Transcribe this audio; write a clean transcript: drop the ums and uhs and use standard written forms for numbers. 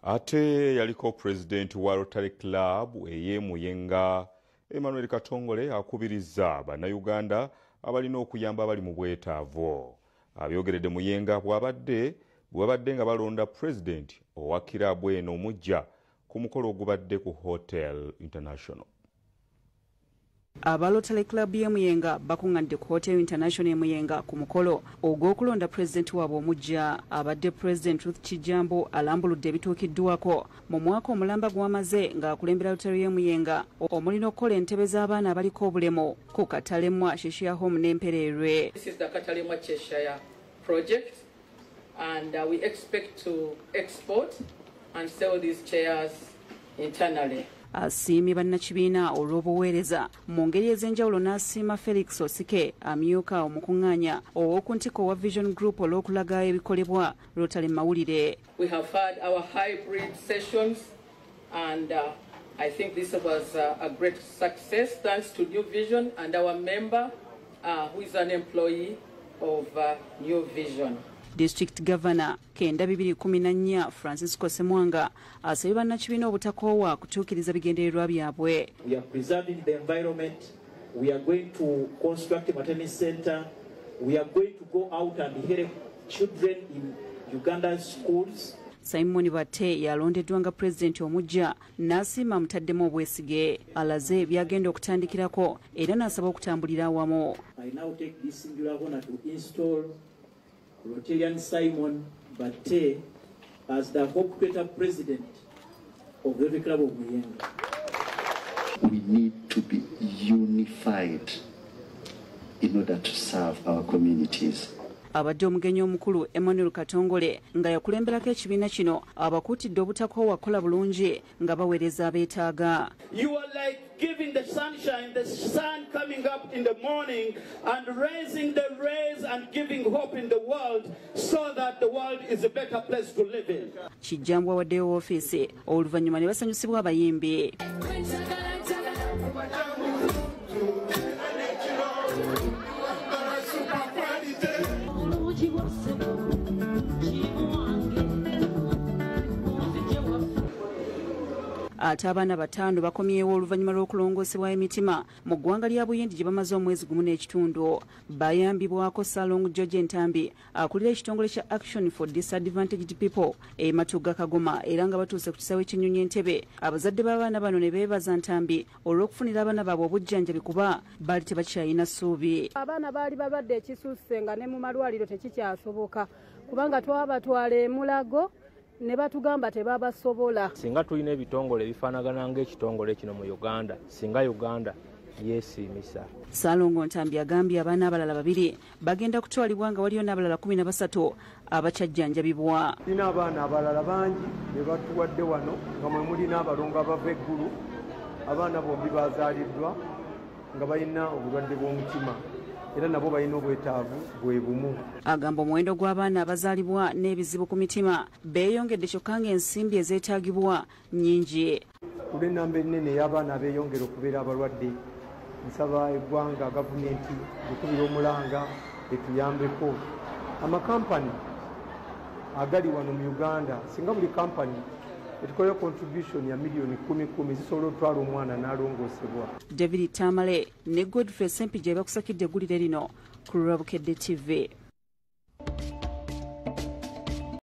Ate yaliko President wa Lotale Club Muyenga Emmanuel Katongole akubiriza Bannayuganda abalina okuyamba abali mu bwetaavu. Abyogeredde Muyenga bwabadde nga balonda President owa Kirabu eno Omujja ku mukolo ogubadde ku Hotel International. Lotale Club Muyenga bakungadde ku Hotel International Muyenga ku mukolo ogw'okulonda President waabwe Omujja. Abadde President Ruth Kijambo alambuludde ebituukiddwako mu mwaka omulamba gw'amaze ng'akulembera Lotale Muyenga omulina okukola entebe z'abaana abaliko obulemu ku Katalemwa Cheshire Home n'Empererwe. This is the Katalemwa Cheshire project and we expect to export and sell these chairs internally. Asiimye Bannakibiina olw'obuweereza mu ngeri ez'enjawulo n'asiima Felix Osike amyuka omukuŋŋaanya ow'oku ntiko wa Vision Group olw'okulaga ebikolebwa Lotale mawulire. We have had our hybrid sessions and I think this was a great success thanks to New Vision and our member who is an employee of New Vision. District Governor Kenda 2014 Francisco Semwanga asabye Bannakibiina obutakoowa kutuukiriza bigendererwa byabwe. We are preserving the environment. We are going to construct a maternity center. We are going to go out and help children in Uganda's schools. Simon Bate yalondeddwa nga President Omujja n'asiima mutaddemu obwesige. Alaze byagenda okutandikirako era n'asaba okutambulira awamu. I now take this singular honor to install Rotarian Simon Bate as the Hope Creator President of the Lotale Club of Muyenga. We need to be unified in order to serve our communities. Abadde omugenyi omukulu Emmanuel Katongole nga yakulemberako ekibiina kino abakuutidde obutakoowa kola bulungi nga baweereza abeetaaga. You are like giving the sunshine, the sun coming up in the morning and raising the rays and giving hope in the world so that the world is a better place to live in. Kijambo awaddeyo ofiisi oluvannyuma ne basanyusibwa abayimbi. Ate abaana bataano bakomyewo oluvannyuma lw'okulongoosebwa emitima mu ggwanga lya Buyindi gye bamaze omwezi gumu n'ekitundu. Bayambibwako Salong George Ntambi akulira ekitongole kya Action for Disadvantaged People Matuga Kagoma era nga batuuse ku kisaawe ky'Ennyonyi Entebbe. Abazadde b'abaana bano ne beebaza Ntambi olw'okufunira abaana baabwe obujjanjabi kuba baali tebakyayina ssuubi. Abaana baali balwadde ekisusse nga ne mu malwaliro tekikyasoboka kubanga twabatwala e Mulago ne batugamba tebabasobola. Singa tulina ebitongole ebifaanagana ng'ekitongole kino mu Uganda, singa Uganda yeesiimisa. Salongo Ntambi agambye abaana abalala 2 bagenda kutwalibwa nga waliyo n'abalala 13 abakyajjanjabibwa. Tulina abaana abalala bangi be batuwadde wano nga mwe mulina abalongo abava eggulu. Abaana bombi bazaaliddwa nga balina obulwadde bw'omutima era nabo balina obwetaavu bwe bumu. Agamba omuwendo gw'abaana abazaalibwa n'ebizibu ku mitima beeyongedde kyokka ng'ensimbi ezeetaagibwa nnyingi. Tuli ennamba ennene ey'abaana abeeyongera okubeera abalwadde. Nsaba eggwanga gavumenti ekubira omulanga etuyambeko. Amakampani agali wano mu Uganda singa buli kampani etukoleyo contribution ya million 10 zisobola otwala omwana n'alongoosebwa. David Tamale ne Godfrey Sempije bakusakidde eggulire lino ku Bukedde TV.